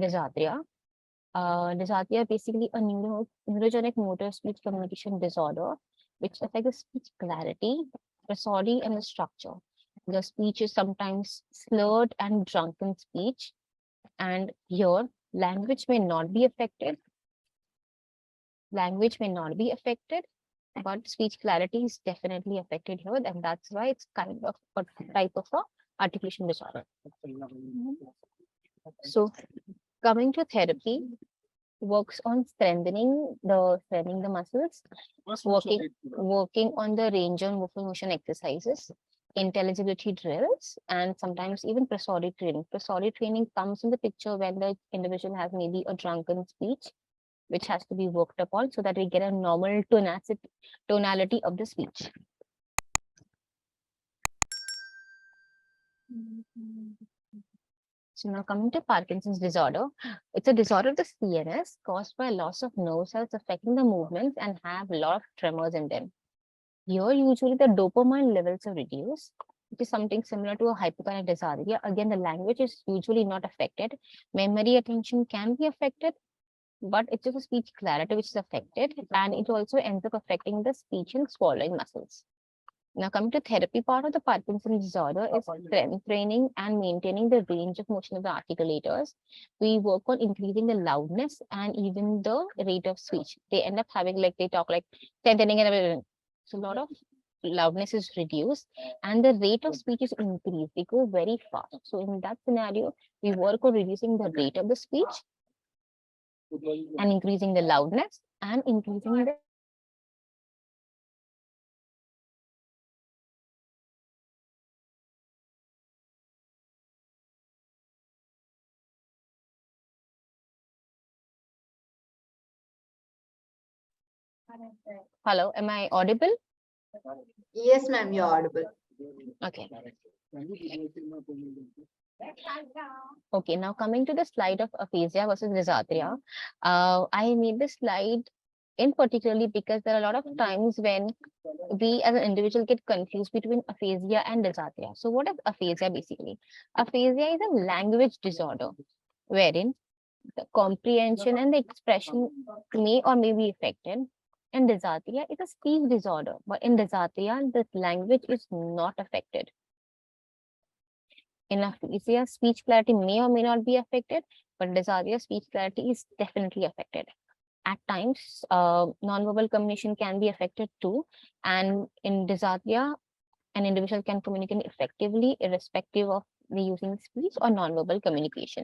dysarthria. Dysarthria is basically a neurogenic motor speech communication disorder which affects the speech clarity, prosody, and the structure. The speech is sometimes slurred and drunken speech, and here language may not be affected. Language may not be affected, but speech clarity is definitely affected here, and that's why it's kind of a type of a articulation disorder. So, coming to therapy, works on strengthening the muscles, working on the range of motion exercises, intelligibility drills, and sometimes even prosody training. Prosody training comes in the picture when the individual has maybe a drunken speech, which has to be worked upon so that we get a normal tonality of the speech. So now coming to Parkinson's disorder, it's a disorder of the CNS caused by loss of nerve cells affecting the movements and have a lot of tremors in them. Here, usually the dopamine levels are reduced, which is something similar to a hypotonic dysarthria. Again, the language is usually not affected. Memory attention can be affected, but it's just a speech clarity which is affected, and it also ends up affecting the speech and swallowing muscles. Now, coming to therapy part of the Parkinson's disorder is strength training and maintaining the range of motion of the articulators. We work on increasing the loudness and even the rate of speech. They end up having they talk like and so a lot of loudness is reduced and the rate of speech is increased. They go very fast. So in that scenario, we work on reducing the rate of the speech and increasing the loudness and increasing the Hello, am I audible? Yes, ma'am, you're audible. Okay. Okay, now coming to the slide of aphasia versus dysarthria. I made this slide in particularly because there are a lot of times when we as an individual get confused between aphasia and dysarthria. So what is aphasia basically? Aphasia is a language disorder wherein the comprehension and the expression may or may be affected. And dysarthria is a speech disorder, but in dysarthria, the language is not affected. In aphasia, speech clarity may or may not be affected, but dysarthria, speech clarity is definitely affected. At times, nonverbal communication can be affected too. And in dysarthria, an individual can communicate effectively, irrespective of the using speech or nonverbal communication.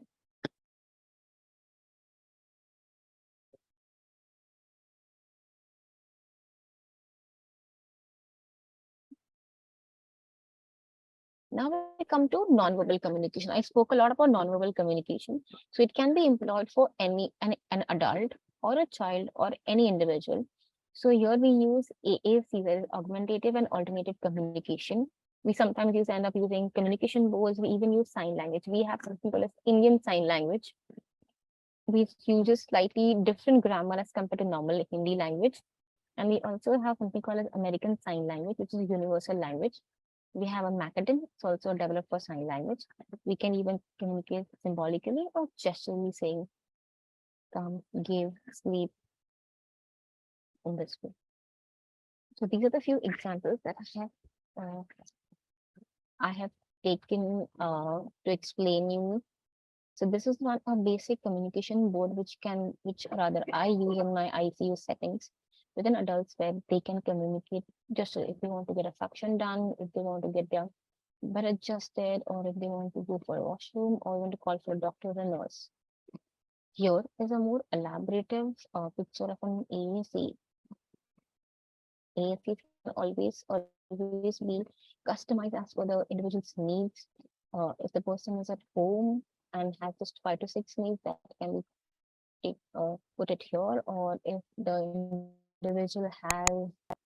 Now we come to nonverbal communication. I spoke a lot about nonverbal communication. So it can be employed for an adult or a child or any individual. So here we use AAC, that is augmentative and alternative communication. We sometimes end up using communication boards. We even use sign language. We have something called as Indian Sign Language, which uses slightly different grammar as compared to normal Hindi language. And we also have something called as American Sign Language, which is a universal language. We have a Macadam, it's also developed for sign language. We can even communicate symbolically or gesturally saying, come, give, sleep, in this way. So these are the few examples that I have taken to explain you. So this is not a basic communication board which rather I use in my ICU settings with an adults where they can communicate just if they want to get a suction done, if they want to get their bed adjusted, or if they want to go for a washroom or want to call for a doctor or a nurse. Here is a more elaborative picture of an AAC. AAC can always be customized as per the individual's needs. If the person is at home and has just 5 to 6 needs, that can be put it here, or if the individual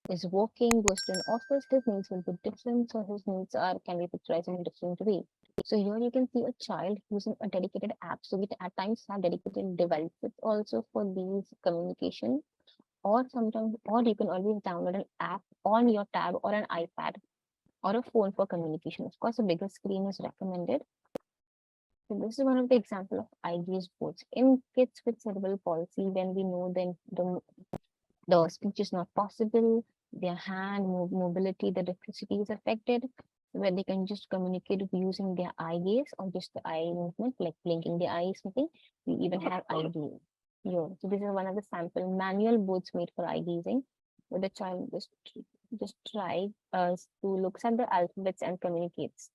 is working, goes to an office, his needs will be different, so his needs can be picturized in a different way. So here you can see a child using a dedicated app. So we at times have dedicated devices also for these communication, or you can always download an app on your tab or an iPad or a phone for communication. Of course, a bigger screen is recommended. So this is one of the example of eye gaze boards. In kids with cerebral palsy, when we know then the speech is not possible, their hand mobility, the dexterity is affected, where they can just communicate using their eye gaze or just the eye movement, like blinking the eyes, something. We even have eye gaze. Yeah. So this is one of the sample manual boards made for eye gazing, where the child just try to looks at the alphabets and communicates.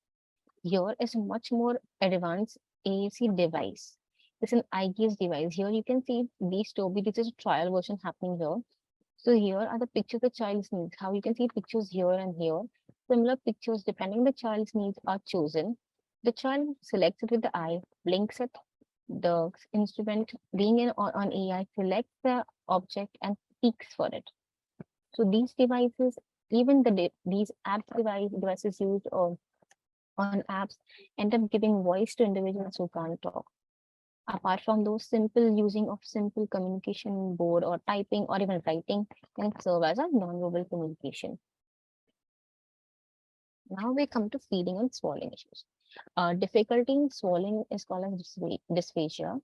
Here is a much more advanced AAC device. This is an eye gaze device. Here you can see these Toby. This is a trial version happening here. So here are the pictures the child's needs. How you can see pictures here and here. Similar pictures depending the child's needs are chosen. The child selects it with the eye, blinks it. The instrument being on AI selects the object and speaks for it. So these devices, even these devices used on apps, end up giving voice to individuals who can't talk. Apart from those, simple using of simple communication board or typing or even writing can serve as a non-verbal communication. Now we come to feeding and swallowing issues. Difficulty in swallowing is called as dysphagia.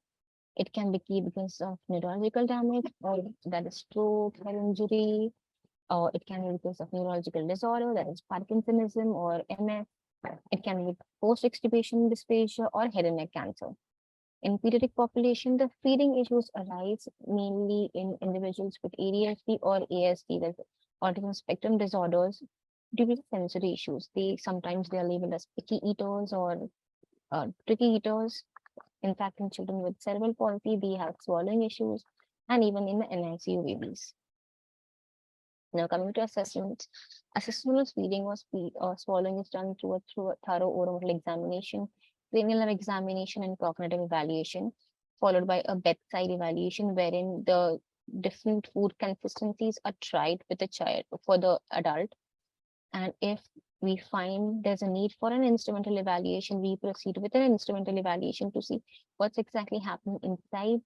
It can be key because of neurological damage, or that is stroke, head injury, or it can be because of neurological disorder, that is Parkinsonism or MS. It can be post-extubation dysphagia or head and neck cancer. In pediatric population, the feeding issues arise mainly in individuals with ADHD or ASD, that's autism spectrum disorders, due to sensory issues. Sometimes they are labeled as picky eaters or tricky eaters. In fact, in children with cerebral palsy, they have swallowing issues, and even in the NICU babies. Now, coming to assessment, assessment of feeding or swallowing is done through a thorough oral examination, cranial examination, and cognitive evaluation, followed by a bedside evaluation wherein the different food consistencies are tried with the child for the adult. And if we find there's a need for an instrumental evaluation, we proceed with an instrumental evaluation to see what's exactly happening inside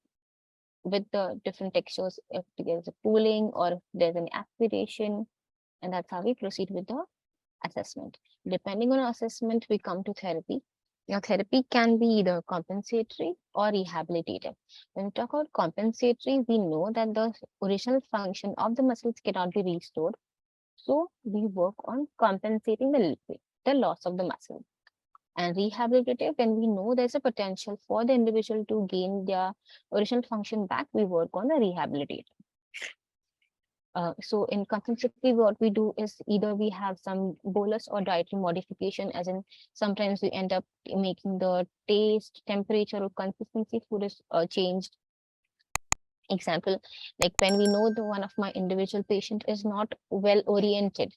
with the different textures, if there's a pooling or if there's an aspiration, and that's how we proceed with the assessment. Depending on assessment, we come to therapy. Now, therapy can be either compensatory or rehabilitative. When we talk about compensatory, we know that the original function of the muscles cannot be restored. So we work on compensating the loss of the muscle. And rehabilitative, when we know there's a potential for the individual to gain their original function back, we work on the rehabilitative. So in consistency, what we do is either we have some bolus or dietary modification, as in sometimes we end up making the taste, temperature, or consistency food is changed. Example, like when we know the one of my individual patient is not well oriented,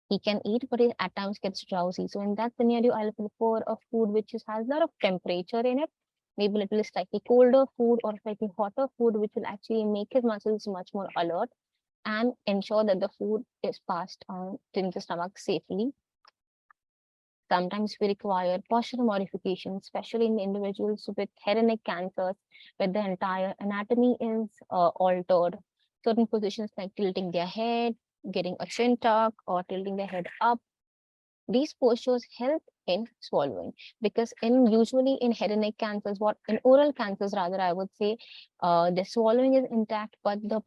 he can eat, but he at times gets drowsy. So in that scenario, I'll prefer a food which has a lot of temperature in it, maybe a little slightly colder food or slightly hotter food, which will actually make his muscles much more alert and ensure that the food is passed on to the stomach safely. Sometimes we require posture modification, especially in individuals with head and neck cancers, where the entire anatomy is altered. Certain positions like tilting their head, getting a chin tuck, or tilting their head up. These postures help in swallowing, because usually in head and neck cancers, in oral cancers rather, I would say, the swallowing is intact, but the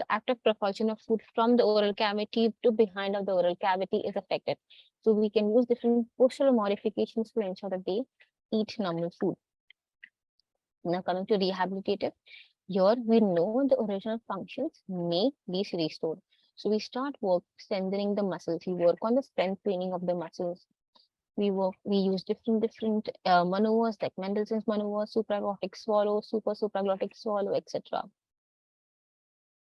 active propulsion of food from the oral cavity to behind of the oral cavity is affected. So we can use different postural modifications to ensure that they eat normal food. Now coming to rehabilitative, here we know the original functions may be restored. So we start strengthening the muscles. We work on the strength training of the muscles. We use different maneuvers like Mendelssohn's maneuver, supraglottic swallow, supraglottic swallow, etc.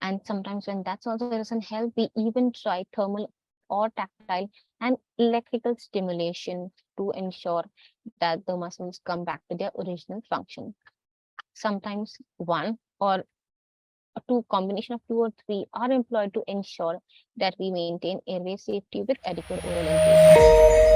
And sometimes when that also doesn't help, we even try thermal or tactile and electrical stimulation to ensure that the muscles come back to their original function. Sometimes one or combination of two or three are employed to ensure that we maintain airway safety with adequate oral intake.